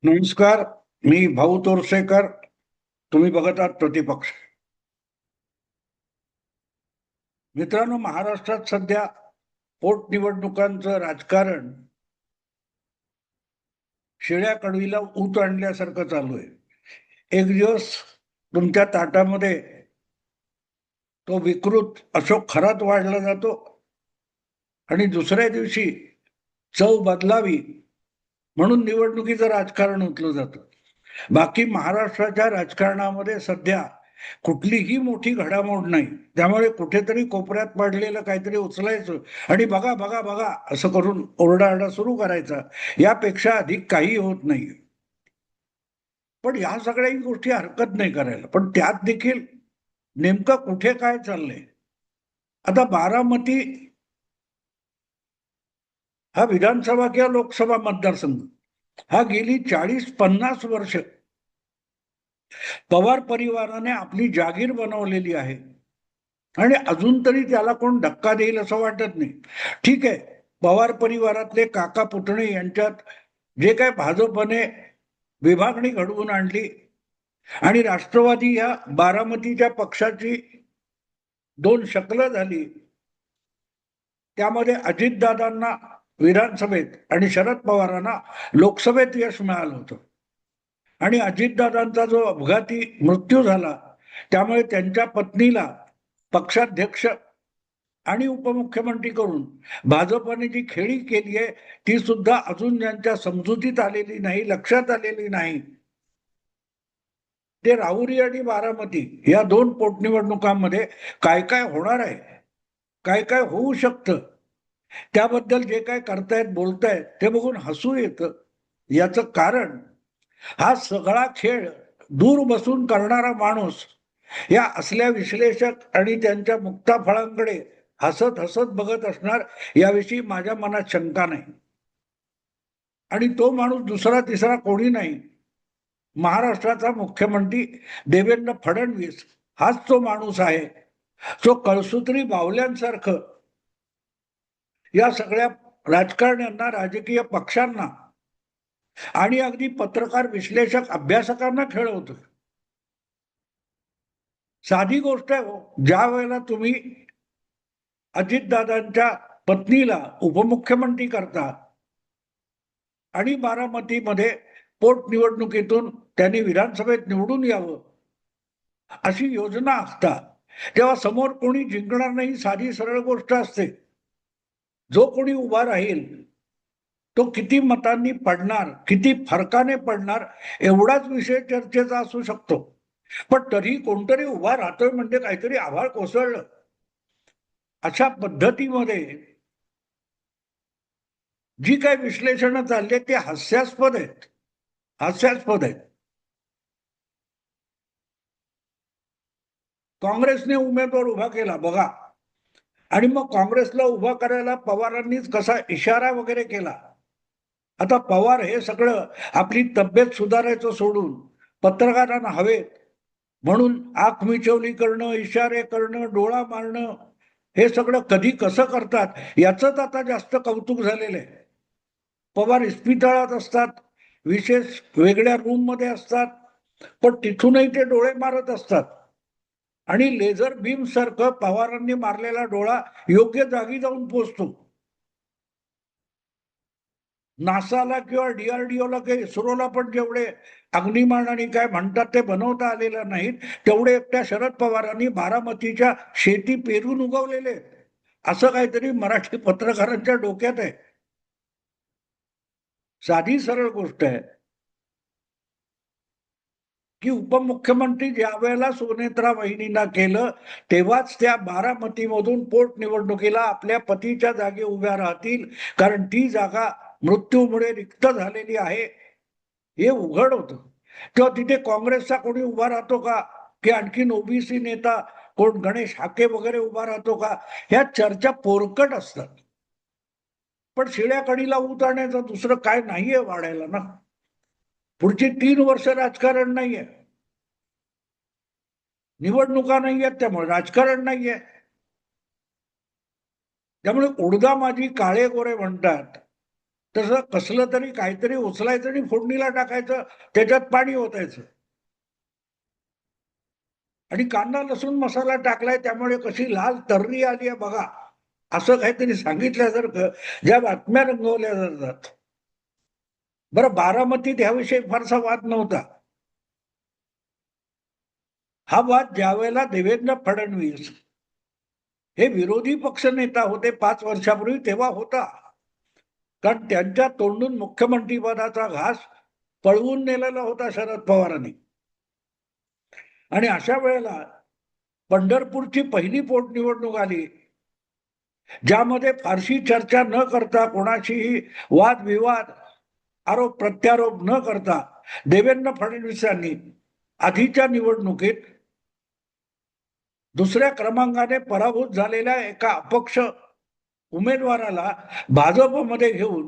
नमस्कार. मी भाऊ तोरसेकर. तुम्ही बघत आहात प्रतिपक्ष. मित्रांनो, महाराष्ट्रात सध्या पोटनिवडणुकांचं राजकारण शेळ्या कडवीला ऊत आणल्यासारखं चालू आहे. एक दिवस तुमच्या ताटामध्ये तो विकृत अशोक खरात वाढला जातो आणि दुसऱ्या दिवशी चव बदलावी म्हणून निवडणुकीचं राजकारण उचललं जातं. बाकी महाराष्ट्राच्या राजकारणामध्ये सध्या कुठलीही मोठी घडामोड नाही. त्यामुळे कुठेतरी कोपऱ्यात पडलेलं काहीतरी उचलायचं आणि बघा बघा बघा असं करून ओरडाआरडा सुरू करायचा. यापेक्षा अधिक काही होत नाही. पण या सगळ्या गोष्टी हरकत नाही करायला. पण त्यात देखील नेमकं कुठे काय चाललंय. आता बारामती हा विधानसभा किंवा लोकसभा मतदारसंघ हा गेली 40-50 वर्ष पवार परिवाराने आपली जागीर बनवलेली आहे आणि अजून तरी त्याला कोण धक्का देईल असं वाटत नाही. ठीक आहे, पवार परिवारातले काका पुतणे यांच्यात जे काय भाजपने विभागणी घडवून आणली आणि राष्ट्रवादी या बारामतीच्या पक्षाची दोन शकलं झाली, त्यामध्ये अजितदादांना विधानसभेत आणि शरद पवारांना लोकसभेत यश मिळालं होतं. आणि अजितदादांचा जो अपघाती मृत्यू झाला त्यामुळे त्यांच्या पत्नीला पक्षाध्यक्ष आणि उपमुख्यमंत्री करून भाजपने जी खेळी केली आहे ती सुद्धा अजून ज्यांच्या समजुतीत आलेली नाही, लक्षात आलेली नाही, ते राहुरी आणि बारामती या दोन पोटनिवडणुकांमध्ये काय काय होणार आहे, काय काय होऊ शकतं, त्याबद्दल जे काय करतायत बोलतायत ते बघून हसू येतं. याचं कारण हा सगळा खेळ दूर बसून करणारा माणूस या असल्या विश्लेषक आणि त्यांच्या मुक्ताफळांकडे हसत हसत बघत असणार याविषयी माझ्या मनात शंका नाही. आणि तो माणूस दुसरा तिसरा कोणी नाही, महाराष्ट्राचा मुख्यमंत्री देवेंद्र फडणवीस हाच तो माणूस आहे जो कळसूत्री बावल्यांसारखं या सगळ्या राजकारण्यांना, राजकीय पक्षांना आणि अगदी पत्रकार, विश्लेषक, अभ्यासकांना खेळवतो. साधी गोष्ट आहे हो, ज्या वेळेला तुम्ही अजितदादांच्या पत्नीला उपमुख्यमंत्री करता आणि बारामतीमध्ये पोटनिवडणुकीतून त्यांनी विधानसभेत निवडून यावं अशी योजना असता, तेव्हा समोर कोणी जिंकणार नाही. साधी सरळ गोष्ट असते. जो कोणी उभा राहील तो किती मतांनी पडणार, किती फरकाने पडणार एवढाच विषय चर्चेचा असू शकतो. पण तरी कोणतरी उभा राहतोय म्हणजे काहीतरी आभाळ कोसळलं. अशा पद्धतीमध्ये जी काही विश्लेषणं चालली ते हास्यास्पद आहेत, हास्यास्पद आहेत. काँग्रेसने उमेदवार उभा केला बघा, आणि मग काँग्रेसला उभा करायला पवारांनीच कसा इशारा वगैरे केला. आता पवार हे सगळं आपली तब्येत सुधारायचं सोडून पत्रकारांना हवेत म्हणून आख मिचवली करणं, इशारे करणं, डोळा मारणं, हे सगळं कधी कसं करतात याच आता जास्त कौतुक झालेलं आहे. पवार इस्पितळात असतात, विशेष वेगळ्या रूम मध्ये असतात, पण तिथूनही ते डोळे मारत असतात आणि लेझर बीम सारखं पवारांनी मारलेला डोळा योग्य जागी जाऊन पोचतो. नासाला किंवा डीआरडीओला काही इस्रोला पण जेवढे अग्निमान आणि काय म्हणतात ते बनवता आलेलं नाहीत तेवढे एकट्या शरद पवारांनी बारामतीच्या शेती पेरून उगवलेले असं काहीतरी मराठी पत्रकारांच्या डोक्यात आहे. साधी सरळ गोष्ट आहे की उपमुख्यमंत्री ज्या वेळेला सुनेत्रा वहिनींना केलं तेव्हाच त्या बारामतीमधून पोटनिवडणुकीला आपल्या पतीच्या जागी उभ्या राहतील, कारण ती जागा मृत्यूमुळे रिक्त झालेली आहे हे उघड होतं. तेव्हा तिथे काँग्रेसचा कोणी उभा राहतो का, की आणखीन ओबीसी नेता कोण गणेश हाके वगैरे उभा राहतो का, ह्या चर्चा पोरकट असतात. पण शिळ्या कडीला ऊत आणण्याचं दुसरं काय नाहीये वाढायला ना. पुढची 3 वर्ष राजकारण नाहीये, निवडणुका नाहीयेत, त्यामुळे राजकारण नाहीये. त्यामुळे उडदा माझी काळे गोरे म्हणतात तसं कसलं तरी काहीतरी उचलायचं आणि फोडणीला टाकायचं, त्याच्यात पाणी ओतायचं आणि कांदा लसूण मसाला टाकलाय त्यामुळे कशी लाल तर्री आली आहे बघा, असं काहीतरी सांगितल्यासारखं ज्या बातम्या रंगवल्या जातात. बरं, बारामतीत ह्याविषयी फारसा वाद नव्हता. हा वाद ज्यावेळेला देवेंद्र फडणवीस हे विरोधी पक्षनेता होते 5 वर्षापूर्वी, तेव्हा होता. कारण त्यांच्या तोंडून मुख्यमंत्रीपदाचा घास पळवून नेलेला होता शरद पवारांनी. आणि अशा वेळेला पंढरपूरची पहिली पोटनिवडणूक आली, ज्यामध्ये फारशी चर्चा न करता, कोणाशीही वादविवाद, आरोप प्रत्यारोप न करता देवेंद्र फडणवीसांनी आधीच्या निवडणुकीत दुसऱ्या क्रमांकाने पराभूत झालेल्या एका अपक्ष उमेदवाराला भाजपमध्ये घेऊन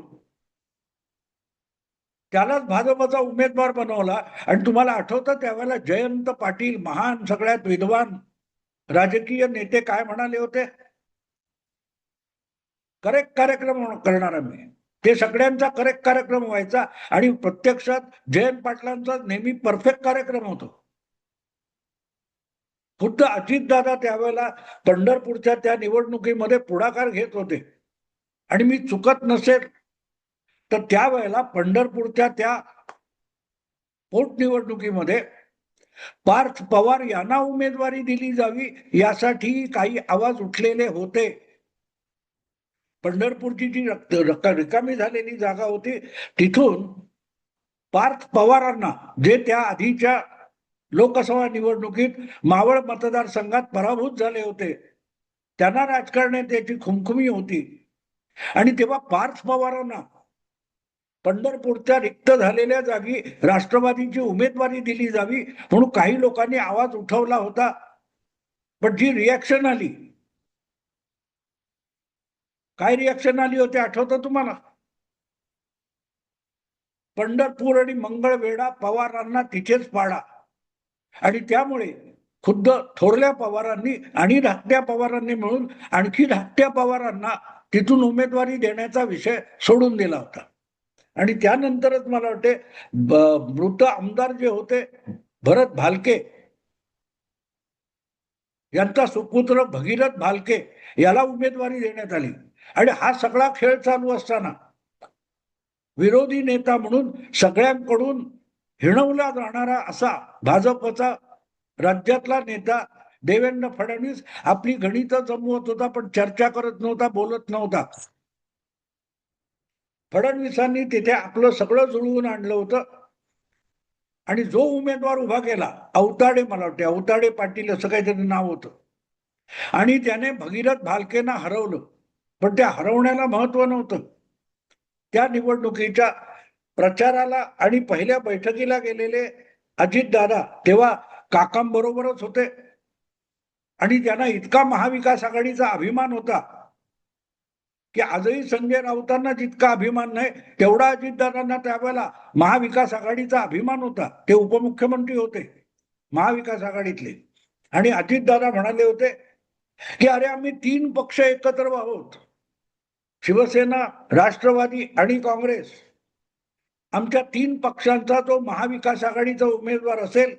त्यालाच भाजपचा उमेदवार बनवला. आणि तुम्हाला आठवतं त्यावेळेला जयंत पाटील, महान सगळ्यात विद्वान राजकीय नेते, काय म्हणाले होते? करेक्ट कार्यक्रम करणार आम्ही. ते सगळ्यांचा करेक्ट कार्यक्रम व्हायचा आणि प्रत्यक्षात जयंत पाटलांचा नेहमी परफेक्ट कार्यक्रम होतो. खुद्द अजितदादा त्यावेळेला पंढरपूरच्या त्या निवडणुकीमध्ये पुढाकार घेत होते. आणि मी चुकत नसेल तर त्यावेळेला पंढरपूरच्या त्या पोटनिवडणुकीमध्ये पार्थ पवार यांना उमेदवारी दिली जावी यासाठी काही आवाज उठलेले होते. पंढरपूरची जी रिकामी झालेली जागा होती, तिथून पार्थ पवारांना, जे त्या आधीच्या लोकसभा निवडणुकीत मावळ मतदारसंघात पराभूत झाले होते, त्यांना राजकारणाची खुमखुमी होती. आणि तेव्हा पार्थ पवारांना पंढरपूरच्या रिक्त झालेल्या जागी राष्ट्रवादीची उमेदवारी दिली जावी म्हणून काही लोकांनी आवाज उठवला होता. पण जी रिॲक्शन आली, काय रिॲक्शन आली होती आठवतं तुम्हाला? पंढरपूर आणि मंगळवेढा पवारांना तिथेच पाडा. आणि त्यामुळे खुद्द थोरल्या पवारांनी आणि धाकट्या पवारांनी मिळून आणखी धाकट्या पवारांना तिथून उमेदवारी देण्याचा विषय सोडून दिला होता. आणि त्यानंतरच मला वाटते मृत आमदार जे होते भरत भालके, यांचा सुपुत्र भगीरथ भालके याला उमेदवारी देण्यात आली. आणि हा सगळा खेळ चालू असताना विरोधी नेता म्हणून सगळ्यांकडून हिणवला जाणारा असा भाजपचा राज्यातला नेता देवेंद्र फडणवीस आपली गणितं जमवत होता, पण चर्चा करत नव्हता, बोलत नव्हता. फडणवीसांनी तिथे आपलं सगळं जुळवून आणलं होतं. आणि जो उमेदवार उभा केला, अवताडे, मला वाटते अवताडे पाटील असं काहीतरी नाव होतं, आणि त्याने भगीरथ भालकेंना हरवलं. पण त्या हरवण्याला महत्व नव्हतं. त्या निवडणुकीच्या प्रचाराला आणि पहिल्या बैठकीला गेलेले अजितदादा तेव्हा काकांबरोबरच होते. आणि त्यांना इतका महाविकास आघाडीचा अभिमान होता की आजही संजय राऊतांना जितका अभिमान नाही तेवढा अजितदादांना त्यावेळेला महाविकास आघाडीचा अभिमान होता. ते उपमुख्यमंत्री होते महाविकास आघाडीतले. आणि अजितदादा म्हणाले होते की अरे, आम्ही 3 पक्ष एकत्र आहोत, शिवसेना, राष्ट्रवादी आणि काँग्रेस. आमच्या 3 पक्षांचा जो महाविकास आघाडीचा उमेदवार असेल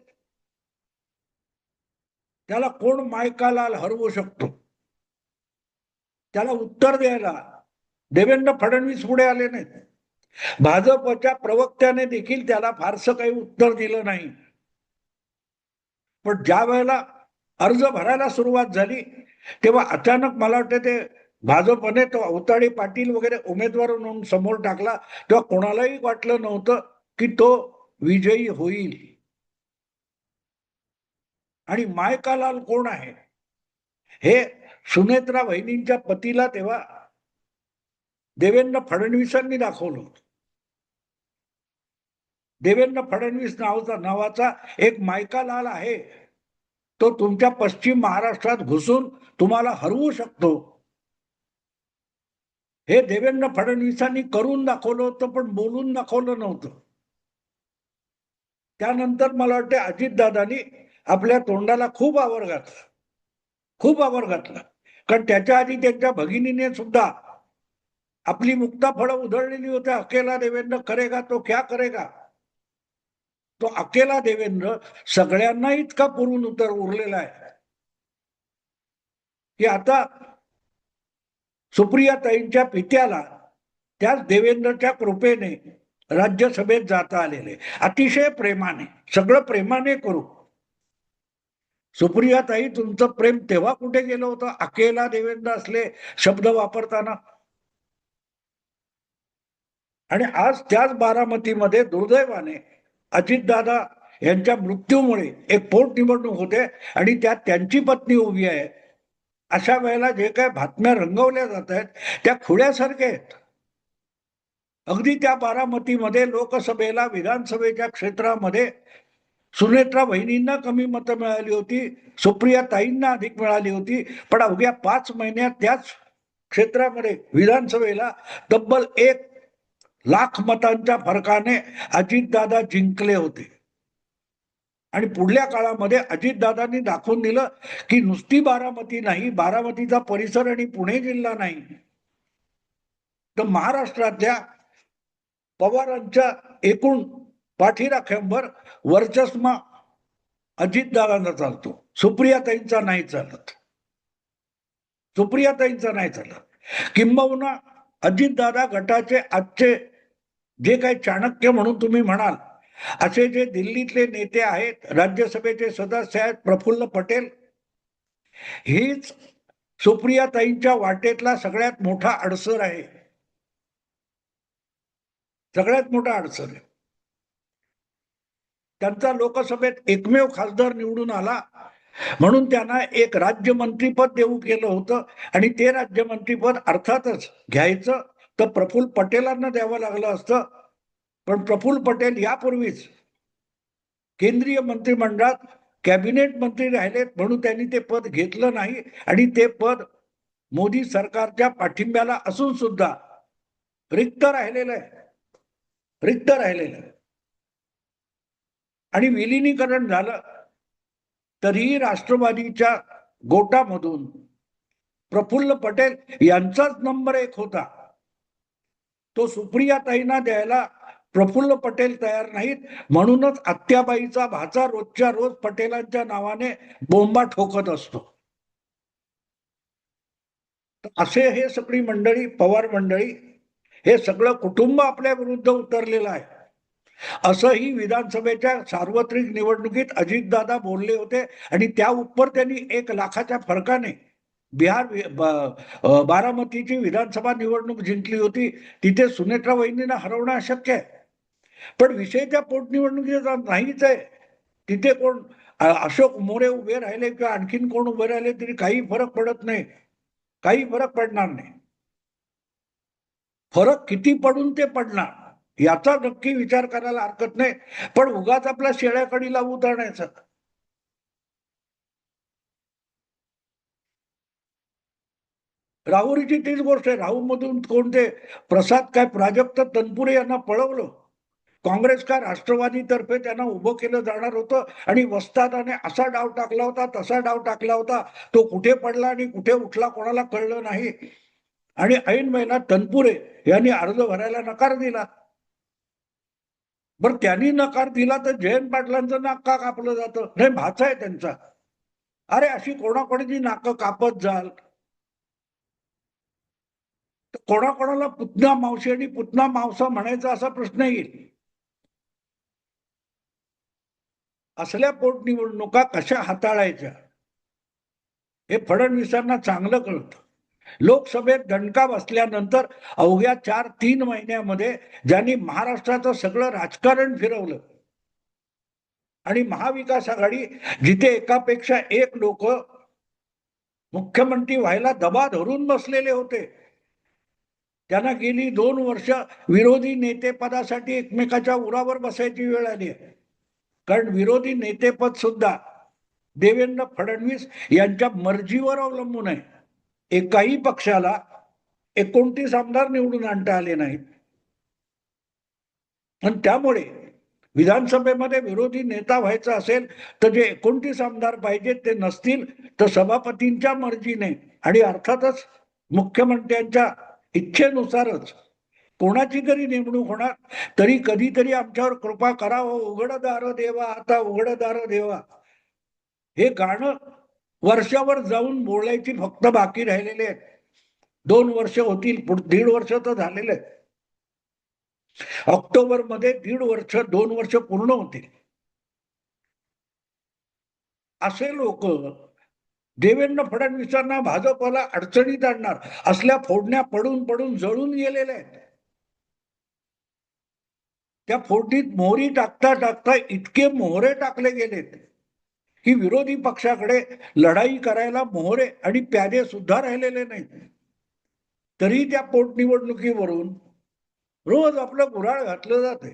त्याला कोण मायकालाल हरवू शकतो? त्याला उत्तर द्यायला देवेंद्र फडणवीस पुढे आले नाहीत. भाजपच्या प्रवक्त्याने देखील त्याला फारसं काही उत्तर दिलं नाही. पण ज्या वेळेला अर्ज भरायला सुरुवात झाली तेव्हा अचानक मला वाटतं ते भाजपने तो अवताडे पाटील वगैरे उमेदवार म्हणून समोर टाकला, तेव्हा कोणालाही वाटलं नव्हतं की तो विजयी होईल. आणि मायकालाल कोण आहे हे सुनेत्रा वहिनींच्या पतीला तेव्हा देवेंद्र फडणवीसांनी दाखवलं. देवेंद्र फडणवीस नावाचा एक मायकालाल आहे, तो तुमच्या पश्चिम महाराष्ट्रात घुसून तुम्हाला हरवू शकतो. हे देवेंद्र फडणवीसांनी करून दाखवलं होतं, पण बोलून दाखवलं नव्हतं. त्यानंतर मला वाटते अजितदादांनी आपल्या तोंडाला खूप आवर घातला, खूप आवर घातला. कारण त्याच्या आधी त्यांच्या भगिनीने सुद्धा आपली मुक्ता फळं उधळलेली होती. अकेला देवेंद्र करेगा तो क्या करेगा. तो अकेला देवेंद्र सगळ्यांना इतका पुरून उरलेला आहे की आता सुप्रियाताईंच्या पित्याला त्याच देवेंद्रच्या कृपेने राज्यसभेत जाता आलेले, अतिशय प्रेमाने, सगळं प्रेमाने करू. सुप्रियाताई, तुमचं प्रेम तेव्हा कुठे गेलं होतं अकेला देवेंद्र असले शब्द वापरताना. आणि आज त्याच बारामतीमध्ये दुर्दैवाने अजितदादा यांच्या मृत्यूमुळे एक पोटनिवडणूक होते आणि त्यात त्यांची पत्नी उभी आहे. अशा वेळेला जे काय बातम्या रंगवल्या जात आहेत त्या खुळ्यासारख्या आहेत. अगदी त्या बारामतीमध्ये लोकसभेला, विधानसभेच्या क्षेत्रामध्ये सुनेत्रा वहिनींना कमी मतं मिळाली होती, सुप्रिया ताईंना अधिक मिळाली होती, पण अवघ्या 5 महिन्यात त्याच क्षेत्रामध्ये विधानसभेला तब्बल 1,00,000 मतांच्या फरकाने अजितदादा जिंकले होते. आणि पुढल्या काळामध्ये अजितदादांनी दाखवून दिलं की नुसती बारामती नाही, बारामतीचा परिसर आणि पुणे जिल्हा नाही, तर महाराष्ट्रातल्या पवारांच्या एकूण पाठीराख्यांवर वर्चस्व अजितदादांना चालतो, सुप्रियाताईंचा नाही चालत. सुप्रियाताईंचा नाही चालत. किंबहुना अजितदादा गटाचे आजचे जे काही चाणक्य म्हणून तुम्ही म्हणाल असे जे दिल्लीतले नेते आहेत, राज्यसभेचे सदस्य आहेत, प्रफुल्ल पटेल, हीच सुप्रियाताईंच्या वाटेतला सगळ्यात मोठा अडसर आहे. सगळ्यात मोठा अडसर आहे. त्यांचा लोकसभेत एकमेव खासदार निवडून आला म्हणून त्यांना एक राज्यमंत्रीपद देऊ केलं होतं आणि ते राज्यमंत्रीपद अर्थातच घ्यायचं तर प्रफुल्ल पटेलांना द्यावं लागलं असतं. पण प्रफुल्ल पटेल यापूर्वीच केंद्रीय मंत्रिमंडळात कॅबिनेट मंत्री राहिलेत म्हणून त्यांनी ते पद घेतलं नाही आणि ते पद मोदी सरकारच्या पाठिंब्याला असून सुद्धा रिक्त राहिलेलं आहे. रिक्त राहिलेलं आहे. आणि विलिनीकरण झालं तरीही राष्ट्रवादीच्या गोटामधून प्रफुल्ल पटेल यांचाच नंबर 1 होता. तो सुप्रियाताईंना द्यायला प्रफुल्ल पटेल तयार नाहीत, म्हणूनच आत्याबाईचा भाचा रोजच्या रोज पटेलांच्या नावाने बोंबा ठोकत असतो. असे हे सगळी मंडळी, पवार मंडळी, हे सगळं कुटुंब आपल्या विरुद्ध उतरलेलं आहे. असंही विधानसभेच्या सार्वत्रिक निवडणुकीत अजितदादा बोलले होते आणि त्या उपर त्यांनी 1,00,000च्या फरकाने बारामतीची विधानसभा निवडणूक जिंकली होती. तिथे सुनेत्रा वहिनींना हरवणं अशक्य आहे. पण विषय त्या पोटनिवडणुकीचा नाहीच आहे. तिथे कोण अशोक मोरे उभे राहिले किंवा आणखीन कोण उभे राहिले तरी काही फरक पडत नाही. काही फरक पडणार नाही. फरक किती पडून ते पडणार याचा नक्की विचार करायला हरकत नाही. पण उगाच आपला शेळ्याकडीला उतरण्याचं. राहुरीची तीच गोष्ट आहे. राहूमधून कोणते प्रसाद काय प्राजक्त तनपुरे यांना पळवलं. काँग्रेस का राष्ट्रवादीतर्फे त्यांना उभं केलं जाणार होतं आणि वस्तादाने असा डाव टाकला होता, तसा डाव टाकला होता, तो कुठे पडला आणि कुठे उठला कोणाला कळलं नाही. आणि ऐन वेळेला तनपुरे यांनी अर्ज भरायला नकार दिला. बरं, त्यांनी नकार दिला तर जयंत पाटलांचं नाक का कापलं जातं? नाही, भाचा आहे त्यांचा. अरे, अशी कोणाकोणाची नाकं कापत जाल तर कोणाकोणाला पुतना मावशी आणि पुतना मावसा म्हणायचा असा प्रश्न येईल. असल्या पोटनिवडणुका कशा हाताळायच्या हे फडणवीसांना चांगलं कळतं. लोकसभेत दणका बसल्यानंतर अवघ्या 4-3 महिन्यामध्ये ज्यांनी महाराष्ट्राचं सगळं राजकारण फिरवलं आणि महाविकास आघाडी जिथे एकापेक्षा एक लोक मुख्यमंत्री व्हायला दबा धरून बसलेले होते, त्यांना गेली 2 वर्ष विरोधी नेतेपदासाठी एकमेकाच्या उरावर बसायची वेळ आली आहे. कारण विरोधी नेतेपद सुद्धा देवेंद्र फडणवीस यांच्या मर्जीवर अवलंबून आहे. एकाही पक्षाला 29 आमदार निवडून आणता आले नाहीत आणि त्यामुळे विधानसभेमध्ये विरोधी नेता व्हायचा असेल तर जे 29 आमदार पाहिजेत ते नसतील तर सभापतींच्या मर्जीने आणि अर्थातच मुख्यमंत्र्यांच्या इच्छेनुसारच कोणाची जरी नेमणूक होणार तरी कधीतरी आमच्यावर कृपा करावं, उघड दार देवा, आता उघड दार देवा, हे गाणं वर्षावर जाऊन बोलायची फक्त बाकी राहिलेले आहेत. 2 वर्ष होतील, 1.5 वर्ष तर झालेलं आहे. ऑक्टोबर मध्ये 1.5 वर्ष, 2 वर्ष पूर्ण होतील. असे लोक देवेंद्र फडणवीसांना, भाजपला अडचणीत आणणार असल्या फोडण्या पडून पडून जळून गेलेल्या आहेत. त्या फोडणीत मोहरी टाकता टाकता इतके मोहरे टाकले गेलेत की विरोधी पक्षाकडे लढाई करायला मोहरे आणि प्यादे सुद्धा राहिलेले नाहीत. तरी त्या पोटनिवडणुकीवरून रोज आपलं गुऱ्हाळ घातलं जाते.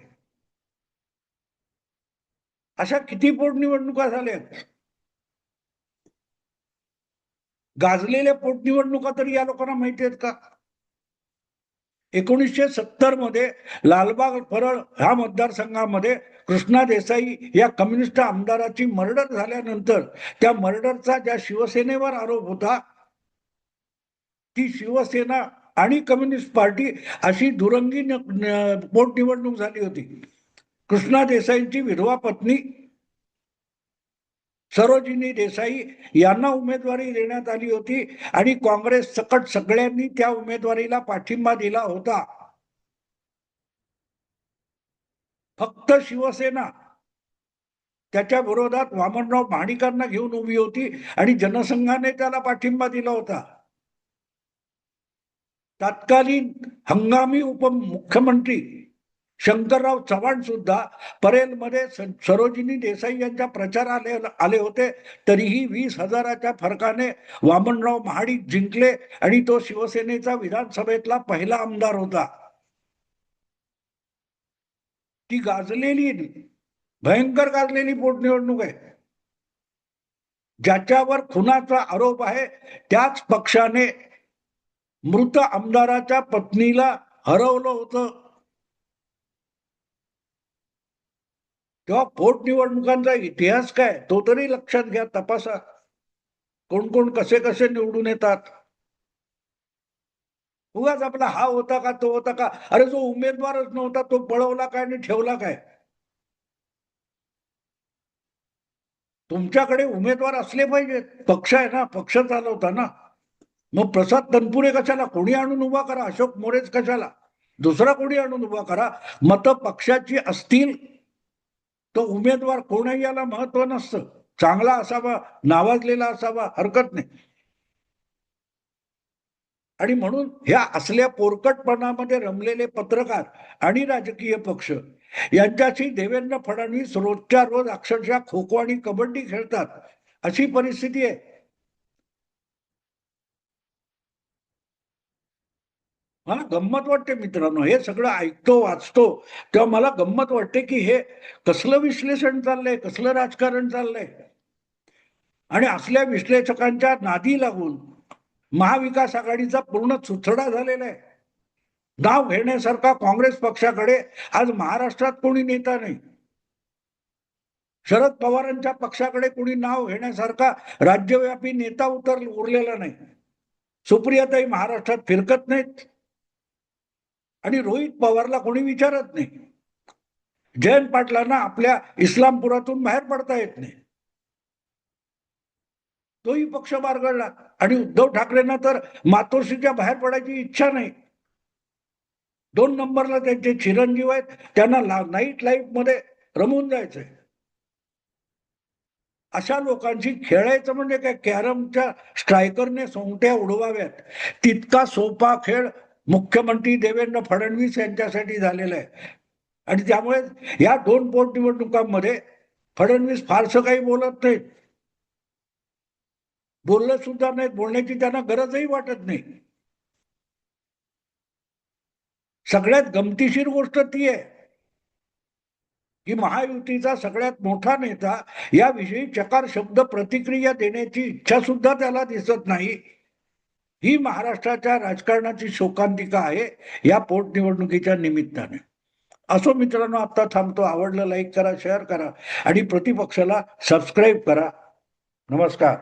अशा किती पोटनिवडणुका झाल्या? गाजलेल्या पोटनिवडणुका तरी या लोकांना माहिती आहेत का? 1970 मध्ये लालबाग परळ ह्या मतदारसंघामध्ये कृष्णा देसाई या कम्युनिस्ट आमदाराची मर्डर झाल्यानंतर त्या मर्डरचा ज्या शिवसेनेवर आरोप होता, ती शिवसेना आणि कम्युनिस्ट पार्टी अशी दुरंगी पोटनिवडणूक झाली होती. कृष्णा देसाईंची विधवा पत्नी सरोजिनी देसाई यांना उमेदवारी देण्यात आली होती आणि काँग्रेस सकट सगळ्यांनी त्या उमेदवारीला पाठिंबा दिला होता. फक्त शिवसेना त्याच्या विरोधात वामनराव महाडिकांना घेऊन उभी होती आणि जनसंघाने त्याला पाठिंबा दिला होता. तत्कालीन हंगामी उपमुख्यमंत्री शंकरराव चव्हाण सुद्धा परेलमध्ये सरोजिनी देसाई यांच्या प्रचाराला आले होते. तरीही 20,000च्या फरकाने वामनराव महाडिक जिंकले आणि तो शिवसेनेचा विधानसभेतला पहिला आमदार होता. ती गाजलेली, भयंकर गाजलेली पोटनिवडणूक आहे. ज्याच्यावर खुनाचा आरोप आहे त्याच पक्षाने मृत आमदाराच्या पत्नीला हरवलं होतं. तेव्हा पोटनिवडणुकांचा इतिहास काय तो तरी लक्षात घ्या, तपासा. कोण कोण कसे कसे निवडून येतात. उगाच आपला हा होता का तो होता का, अरे जो उमेदवारच नव्हता तो पळवला काय आणि ठेवला काय? तुमच्याकडे उमेदवार असले पाहिजेत. पक्ष आहे ना, पक्ष चालवता ना. मग प्रसाद तनपुरे कशाला? कोणी आणून उभा करा. अशोक मोरेच कशाला? दुसरा कोणी आणून उभा करा. मत पक्षाची असतील तो उमेदवार कोणही याला महत्व नसतं. चांगला असावा, नावाजलेला असावा, हरकत नाही. आणि म्हणून ह्या असल्या पोरकटपणामध्ये रमलेले पत्रकार आणि राजकीय पक्ष यांच्याशी देवेंद्र फडणवीस रोजच्या रोज अक्षरशः खो खो आणि कबड्डी खेळतात, अशी परिस्थिती आहे. मला गंमत वाटते मित्रांनो, हे सगळं ऐकतो वाचतो तेव्हा मला गंमत वाटते की हे कसलं विश्लेषण चाललंय, कसलं राजकारण चाललंय. आणि असल्या विश्लेषकांच्या नादी लागून महाविकास आघाडीचा पूर्ण चुथडा झालेला आहे. नाव घेण्यासारखा काँग्रेस पक्षाकडे आज महाराष्ट्रात कोणी नेता नाही. शरद पवारांच्या पक्षाकडे कोणी नाव घेण्यासारखा राज्यव्यापी नेता उरलेला नाही. सुप्रियाताई महाराष्ट्रात फिरकत नाहीत आणि रोहित पवारला कोणी विचारत नाही. जयंत पाटलांना आपल्या इस्लामपुरातून बाहेर पडता येत नाही, तोही पक्ष बारगळला. आणि उद्धव ठाकरेंना तर मातोश्रीच्या बाहेर पडायची इच्छा नाही. 2 नंबरला त्यांचे चिरंजीव आहेत, त्यांना नाईट लाईफ मध्ये रमून जायचंय. अशा लोकांशी खेळायचं म्हणजे काय, कॅरमच्या स्ट्रायकरने सोंगट्या उडवाव्यात तितका सोपा खेळ मुख्यमंत्री देवेंद्र फडणवीस यांच्यासाठी झालेला आहे. आणि त्यामुळे या 2 पोटनिवडणुकांमध्ये फडणवीस फारसं काही बोलत नाहीत, बोललं सुद्धा नाहीत, बोलण्याची त्यांना गरजही वाटत नाही. सगळ्यात गमतीशीर गोष्ट ती आहे की महायुतीचा सगळ्यात मोठा नेता याविषयी चकार शब्द प्रतिक्रिया देण्याची इच्छा सुद्धा त्याला दिसत नाही. ही महाराष्ट्राच्या राजकारणाची शोकांतिका आहे या पोटनिवडणुकीच्या निमित्ताने. असो मित्रांनो, आता थांबतो. आवडलं लाईक करा, शेअर करा आणि प्रतिपक्षाला सबस्क्राईब करा. नमस्कार.